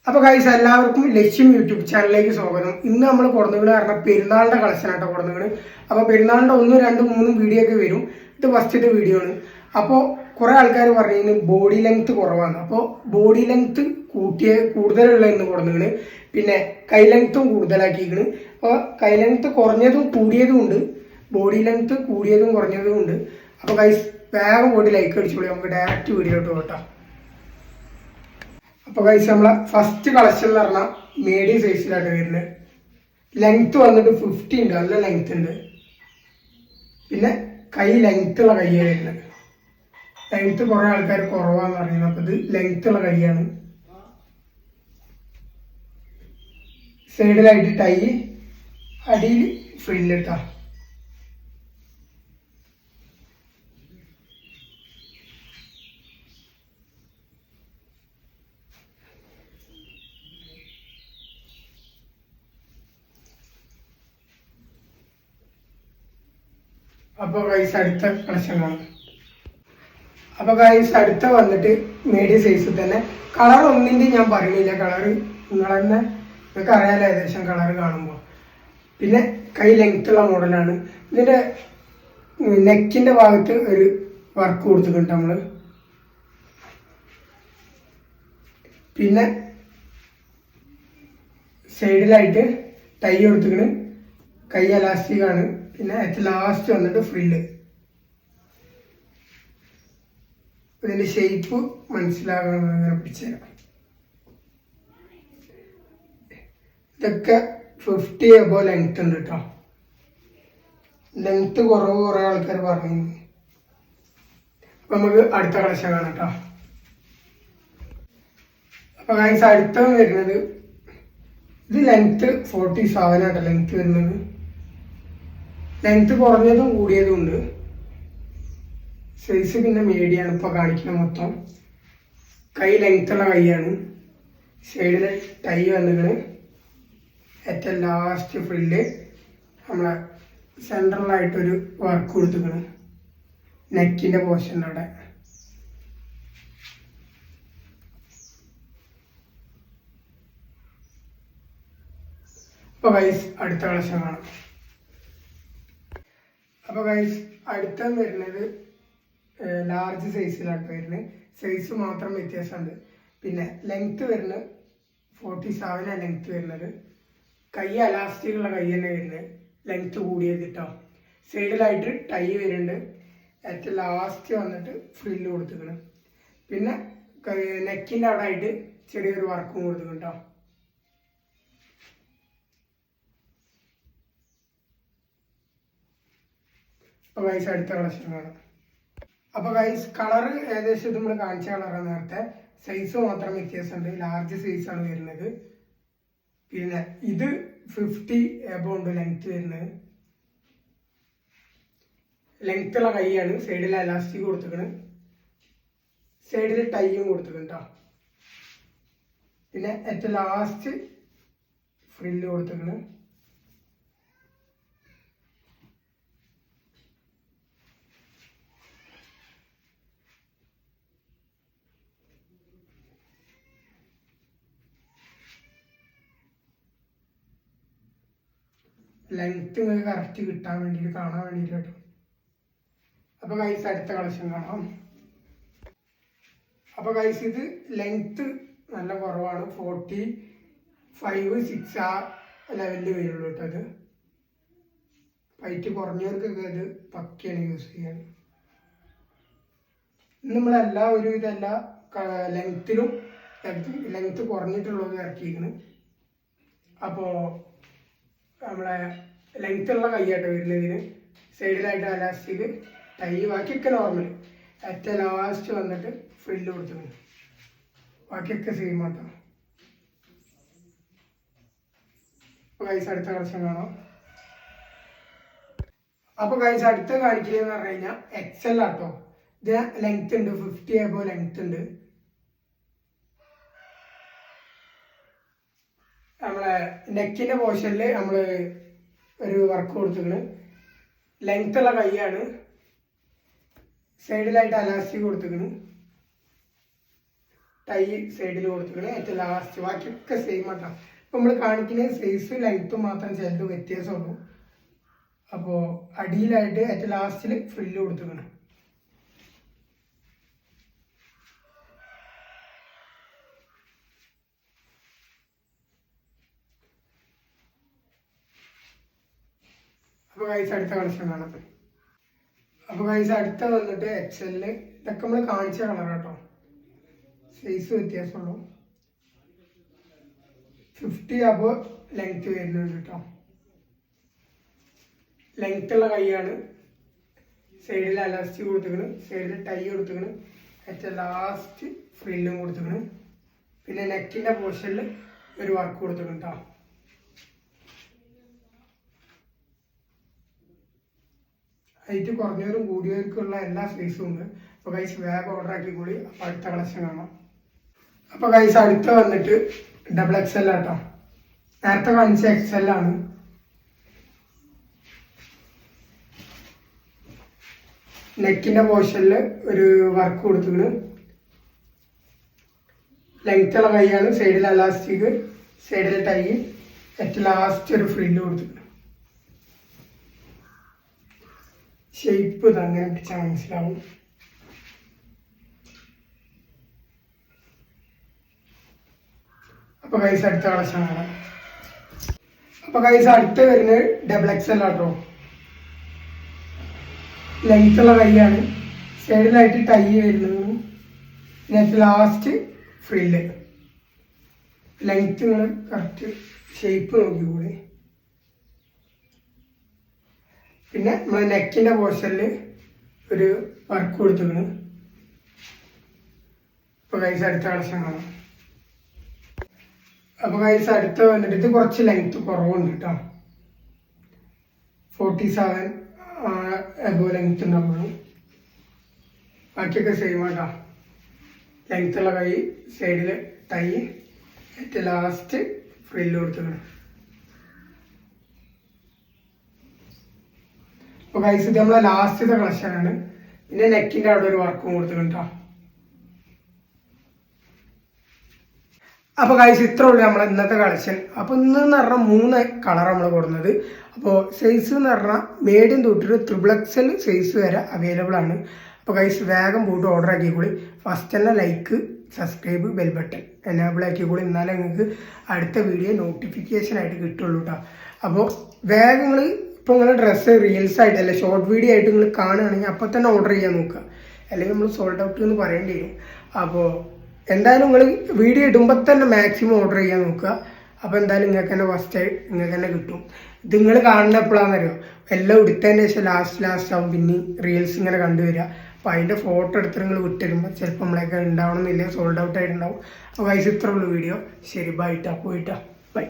അപ്പോൾ ഗൈസ് എല്ലാവർക്കും ലക്ഷ്യം യൂട്യൂബ് ചാനലിലേക്ക് സ്വാഗതം. ഇന്ന് നമ്മൾ കൊടുന്നുകൊണ്ട് കാരണം പെരുന്നാളിന്റെ കളക്ഷനായിട്ടോ കൊടുന്നുകൊണ്ട്. അപ്പോൾ പെരുന്നാളിന്റെ 1, 2, 3 വീഡിയോ ഒക്കെ വരും. ഇത് ഫസ്റ്റത്തെ വീഡിയോ ആണ്. അപ്പോൾ കുറെ ആൾക്കാർ പറയുന്നത് ബോഡി ലെങ്ത് കുറവാണ്. അപ്പോൾ ബോഡി ലെങ്ത് കൂടുതലുള്ള എന്ന് കൊടുന്നുകൊണ്ട് പിന്നെ കൈ ലെങ്ത്തും കൂടുതലാക്കിയിരിക്കണ്. അപ്പോൾ കൈ ലെങ്ത് കുറഞ്ഞതും കൂടിയതും ഉണ്ട്, ബോഡി ലെങ്ത് കൂടിയതും കുറഞ്ഞതും ഉണ്ട്. അപ്പോൾ ഗൈസ് വേഗം ബോഡി ലൈക്ക് അടിച്ചോളി, നമുക്ക് ഡയറക്റ്റ് വീഡിയോട്ട് പോട്ടാം. അപ്പോൾ ഗൈസ് നമ്മളെ ഫസ്റ്റ് കളക്ഷൻ എന്ന് പറഞ്ഞാൽ മീഡിയം സൈസിലാണ് വരുന്നത്. ലെങ്ത് വന്നിട്ട് 50 ഉണ്ട്, നല്ല ലെങ്ത് ഉണ്ട്. പിന്നെ കൈ ലെങ്ത്തുള്ള കൈയാണ് വരുന്നത്. ലെങ്ത് കുറേ ആൾക്കാർ കുറവാന്ന് പറയുന്നത്. അപ്പോൾ ഇത് ലെങ്ത്തുള്ള കൈയാണ്. സൈഡിലായിട്ട് ടൈ, അടിയിൽ ഫ്രില്ലിട്ടാ. അപ്പോൾ ഗൈസ് അടുത്ത കളക്ഷൻ കാണാം. അപ്പോൾ ഗൈസ് അടുത്ത വന്നിട്ട് മീഡിയം സൈസിൽ തന്നെ. കളർ ഒന്നിൻ്റെ ഞാൻ പറയുന്നില്ല, കളർ നിങ്ങൾ തന്നെ നിങ്ങൾക്ക് അറിയാലോ ഏകദേശം കളർ കാണുമ്പോൾ. പിന്നെ കൈ ലെങ്ത്തുള്ള മോഡലാണ്. ഇതിൻ്റെ നെക്കിൻ്റെ ഭാഗത്ത് ഒരു വർക്ക് കൊടുത്തിട്ടുണ്ട് നമ്മൾ. പിന്നെ സൈഡിലായിട്ട് ടൈ കൊടുത്തിട്ട് കൈ എലാസ്റ്റിക് ആണ്. പിന്നെ ഏറ്റവും ലാസ്റ്റ് വന്നിട്ട് ഫ്രില്ല്. ഇതിൻ്റെ ഷേപ്പ് മനസ്സിലാകണമെന്ന് അങ്ങനെ പിടിച്ചുതരാം. ഇതൊക്കെ 50 എബോ ലെങ്ത് ഉണ്ട് കേട്ടോ. ലെങ്ത് കുറേ ആൾക്കാർ പറഞ്ഞു. അപ്പം നമുക്ക് അടുത്ത കളക്ഷൻ കാണാം കേട്ടോ. അപ്പം ഗൈസ് അടുത്ത വരുന്നത് ഇത് ലെങ്ത് 47 ആട്ടോ ലെങ്ത് വരുന്നത്. ലെങ്ത് കുറഞ്ഞതും കൂടിയതും ഉണ്ട്. സൈസ് പിന്നെ മീഡിയാണ് ഇപ്പോൾ കാണിക്കുന്നത് മൊത്തം. കൈ ലെങ്ത്തുള്ള കൈയാണ്. സൈഡിൽ ടൈ വന്നിട്ട് ഏറ്റവും ലാസ്റ്റ് ഫ്രില്ല് നമ്മളെ സെൻട്രലായിട്ടൊരു വർക്ക് കൊടുത്തിരിക്കണം നെക്കിൻ്റെ പോർഷൻ്റെ അവിടെ. അപ്പോൾ ഗൈസ് അടുത്ത കളക്ഷൻ കാണാം. അപ്പോൾ ഗൈസ് അടുത്ത വരുന്നത് ലാർജ് സൈസിലാണ് വരുന്നത്. സൈസ് മാത്രം വ്യത്യാസമുണ്ട്. പിന്നെ ലെങ്ത്ത് വരുന്നത് 47 ലെങ്ത്ത് വരുന്നത്. കൈ അലാസ്റ്റിക്കുള്ള കൈ തന്നെ വരുന്നത്. ലെങ്ത്ത് കൂടിയത് കേട്ടോ. സൈഡിലായിട്ട് ടൈ വരുന്നുണ്ട്. ഏറ്റവും ലാസ്റ്റ് വന്നിട്ട് ഫ്രില്ല് കൊടുത്തിക്കണം. പിന്നെ നെക്കിൻ്റെ അവിടെ ആയിട്ട് ചെറിയൊരു വർക്കും കൊടുത്തിക്കണം കേട്ടോ. അപ്പോൾ ഗൈസ് അടുത്ത കളക്ഷൻ കാണാം. അപ്പോൾ ഗൈസ് കളർ ഏകദേശം ഇത് നമ്മൾ കാണിച്ച കളറാണ് നേരത്തെ. സൈസ് മാത്രം വ്യത്യാസമുണ്ട്. ലാർജ് സൈസാണ് വരുന്നത്. പിന്നെ ഇത് 50 എബോ ഉണ്ട് ലെങ്ത് വരുന്നത്. ലെങ്ത്തുള്ള കൈയാണ്. സൈഡിൽ എലാസ്റ്റിക് കൊടുത്തിക്കണ്. സൈഡിൽ ടൈയും കൊടുത്തിക്കണം കേട്ടോ. പിന്നെ ഏറ്റവും ലാസ്റ്റ് ഫ്രില്ല് കൊടുത്തിക്കണ്. ലെങ്ത് നിങ്ങൾക്ക് കറക്റ്റ് കിട്ടാൻ വേണ്ടിയിട്ട് കാണാൻ വേണ്ടിയിട്ട് കേട്ടോ. അപ്പോൾ ഗൈസ് അടുത്ത കളക്ഷൻ കാണാം. അപ്പോൾ ഗൈസ് ഇത് ലെങ്ത് നല്ല കുറവാണ്. 45, 6 ആ ലെവലിൽ വരുള്ളൂ കേട്ടോ. അത് ഹൈറ്റ് കുറഞ്ഞവർക്കൊക്കെ ഇത് പക്കയാണ് യൂസ് ചെയ്യാൻ. നമ്മളെല്ലാ ഒരുവിധമല്ല ലെങ്ത്തിലും ലെങ്ത് കുറഞ്ഞിട്ടുള്ളത് ഇറക്കിയിരിക്കുന്നു. അപ്പോൾ നമ്മളെ ലെങ്ത്തുള്ള കൈയായിട്ട് വരുന്നതിന് സൈഡിലായിട്ട് അലാസ്റ്റിക് ടൈ, ബാക്കിയൊക്കെ നോർമൽ. ഏറ്റവും ലാസ്റ്റ് വന്നിട്ട് ഫ്രില്ല് കൊടുത്തിട്ടുണ്ട്. ബാക്കിയൊക്കെ സെയിം ആട്ടോ. ഗൈസ് അടുത്ത കളക്ഷൻ കാണാം. അപ്പോൾ ഗൈസ് അടുത്ത കാണിക്കുന്നതെന്ന് പറഞ്ഞു കഴിഞ്ഞാൽ XL ആട്ടോ. ഇതിന് ലെങ്ത് ഉണ്ട് 50 എബോ ലെങ്ത് ഉണ്ട്. നമ്മളെ നെക്കിൻ്റെ പോർഷനിൽ നമ്മൾ ഒരു വർക്ക് കൊടുത്തിട്ടുണ്ട്. ലെങ്ത്തുള്ള കൈയാണ്. സൈഡിലായിട്ട് അലാസ്റ്റിക് കൊടുത്തിരിക്കുന്നു. ടൈ സൈഡിൽ കൊടുത്തിരിക്കുന്നത് ഏറ്റവും ലാസ്റ്റ്. ബാക്കിയൊക്കെ സെയിം ആട്ടോ. ഇപ്പം നമ്മൾ കാണിക്കുന്ന സൈസ് ലെങ്ത്തും മാത്രം ചിലത് വ്യത്യാസമുള്ളൂ. അപ്പോൾ അടിയിലായിട്ട് ഏറ്റവും ലാസ്റ്റിൽ ഫ്രില്ല് കൊടുത്തിരിക്കണം. അപ്പോൾ ഗൈസ് അടുത്ത കളക്ഷൻ കാണാം. അപ്പോൾ ഗൈസ് അടുത്ത വന്നിട്ട് XL. ഇതൊക്കെ നമ്മൾ കാണിച്ച കളർ കേട്ടോ, സൈസ് വ്യത്യാസമുള്ളൂ. 50 അപ്പോൾ ലെങ്ത് വരുന്നുണ്ട് കേട്ടോ. ലെങ്ത് ഉള്ള കൈയാണ്. സൈഡിൽ അലാസ്റ്റിക് കൊടുത്തിരിക്കണം, സൈഡിൽ ടൈ കൊടുത്തിരിക്കണം, ഏറ്റവും ലാസ്റ്റ് ഫ്രില്ലും കൊടുത്തിരിക്കണം. പിന്നെ നെക്കിൻ്റെ പോർഷനിൽ ഒരു വർക്ക് കൊടുത്തിരിക്കണം കേട്ടോ. ഹൈറ്റ് കുറഞ്ഞവരും കൂടിയവർക്കുള്ള എല്ലാ സൈസും ഉണ്ട്. അപ്പോൾ ഗൈസ് വേഗം ഓർഡർ ആക്കിക്കൂടി. അപ്പോൾ അടുത്ത കളക്ഷൻ കാണാം. അപ്പോൾ ഗൈസ് അടുത്ത വന്നിട്ട് XXL ആട്ടോ. നേരത്തെ കാണിച്ച XL ആണ്. നെക്കിൻ്റെ പോർഷനിൽ ഒരു വർക്ക് കൊടുത്തിട്ടുണ്ട്. ലെങ്ത്തുള്ള കൈയാണ്. സൈഡിൽ അലാസ്റ്റിക്, സൈഡിൽ ടൈ, ഏറ്റവും ലാസ്റ്റ് ഒരു ഫ്രില്ല് കൊടുത്തിട്ടുണ്ട്. ഷേപ്പ് തന്നെ പിടിച്ചാൽ മനസ്സിലാവും. അപ്പോൾ ഗൈസ് അടുത്ത കളക്ഷൻ ആണ്. അപ്പോൾ ഗൈസ് അടുത്ത് വരുന്നത് XXL ആട്ടോ. ലെങ്ത്തുള്ള കൈയാണ്. സൈഡിലായിട്ട് ടൈ വരുന്നത്. പിന്നെ ലാസ്റ്റ് ഫ്രില്ല്. ലെങ്ത്ത് നിങ്ങൾ കറക്റ്റ് ഷേപ്പ് നോക്കിക്കൂടെ. പിന്നെ നമ്മൾ നെക്കിൻ്റെ പോർഷനിൽ ഒരു വർക്ക് കൊടുത്തിരിക്കണം. ഇപ്പോൾ ഗൈസ് അടുത്ത കളക്ഷൻ കാണാം. അപ്പോൾ ഗൈസ് അടുത്ത വന്നിട്ട് ഇത് കുറച്ച് ലെങ്ത്ത് കുറവുണ്ട് കേട്ടോ. 47 അതുപോലെ ലെങ്ത്ത് ഉണ്ടാവുള്ളൂ. ബാക്കിയൊക്കെ സെയിം ആട്ടോ. ലെങ്ത്തുള്ള കൈ, സൈഡിൽ ടൈ, ഏറ്റവും ലാസ്റ്റ് ഫ്രില്ല് കൊടുത്തിരിക്കണം. അപ്പോൾ ഗൈസ് ഇത് നമ്മളെ ലാസ്റ്റത്തെ കളക്ഷനാണ്. പിന്നെ നെക്കിൻ്റെ അവിടെ ഒരു വർക്കും കൊടുത്തിട്ടുണ്ട് കേട്ടോ. അപ്പോൾ ഗൈസ് ഇത്ര ഉള്ളൂ നമ്മളെ ഇന്നത്തെ കളക്ഷൻ. അപ്പോൾ ഇന്നെന്ന് പറഞ്ഞാൽ 3 കളർ നമ്മൾ കൊടുക്കുന്നത്. അപ്പോൾ സൈസ് എന്ന് പറഞ്ഞാൽ മീഡിയം തൊട്ടിട്ട് XXL സൈസ് വരെ അവൈലബിൾ ആണ്. അപ്പോൾ ഗൈസ് വേഗം പോയിട്ട് ഓർഡർ ആക്കിക്കൂടി. ഫസ്റ്റ് തന്നെ like, subscribe, bell button enable ആക്കിക്കൂടി. എന്നാലേ നിങ്ങൾക്ക് അടുത്ത വീഡിയോ നോട്ടിഫിക്കേഷൻ ആയിട്ട് കിട്ടുള്ളൂ കേട്ടോ. അപ്പോൾ വേഗം നിങ്ങൾ ഇപ്പോൾ നിങ്ങൾ ഡ്രസ്സ് റീൽസ് ആയിട്ടല്ല ഷോർട്ട് വീഡിയോ ആയിട്ട് നിങ്ങൾ കാണുകയാണെങ്കിൽ അപ്പോൾ തന്നെ ഓർഡർ ചെയ്യാൻ നോക്കുക. അല്ലെങ്കിൽ നമ്മൾ സോൾഡ് ഔട്ട് എന്ന് പറയേണ്ടി വരും. അപ്പോൾ എന്തായാലും നിങ്ങൾ വീഡിയോ ഇടുമ്പോൾ തന്നെ മാക്സിമം ഓർഡർ ചെയ്യാൻ നോക്കുക. അപ്പോൾ എന്തായാലും നിങ്ങൾക്ക് തന്നെ ഫസ്റ്റ് നിങ്ങൾക്ക് തന്നെ കിട്ടും. ഇത് നിങ്ങൾ കാണുന്ന എപ്പോഴാണെന്നറിയോ, എല്ലാം എടുത്തതിന് ശേഷം ലാസ്റ്റ് ആവും പിന്നെ റീൽസ് ഇങ്ങനെ കണ്ടുവരിക. അപ്പോൾ അതിൻ്റെ ഫോട്ടോ എടുത്തിട്ട് നിങ്ങൾ വിട്ടുതരുമ്പോൾ ചിലപ്പോൾ നമ്മളൊക്കെ ഉണ്ടാവണമെന്നില്ല, സോൾഡ് ഔട്ട് ആയിട്ടുണ്ടാവും. അപ്പോൾ ഗൈസ് ഇത്ര ഉള്ളൂ വീഡിയോ. ശരി, ബൈ ട്ടാ, പോയിട്ടാ, ബൈ.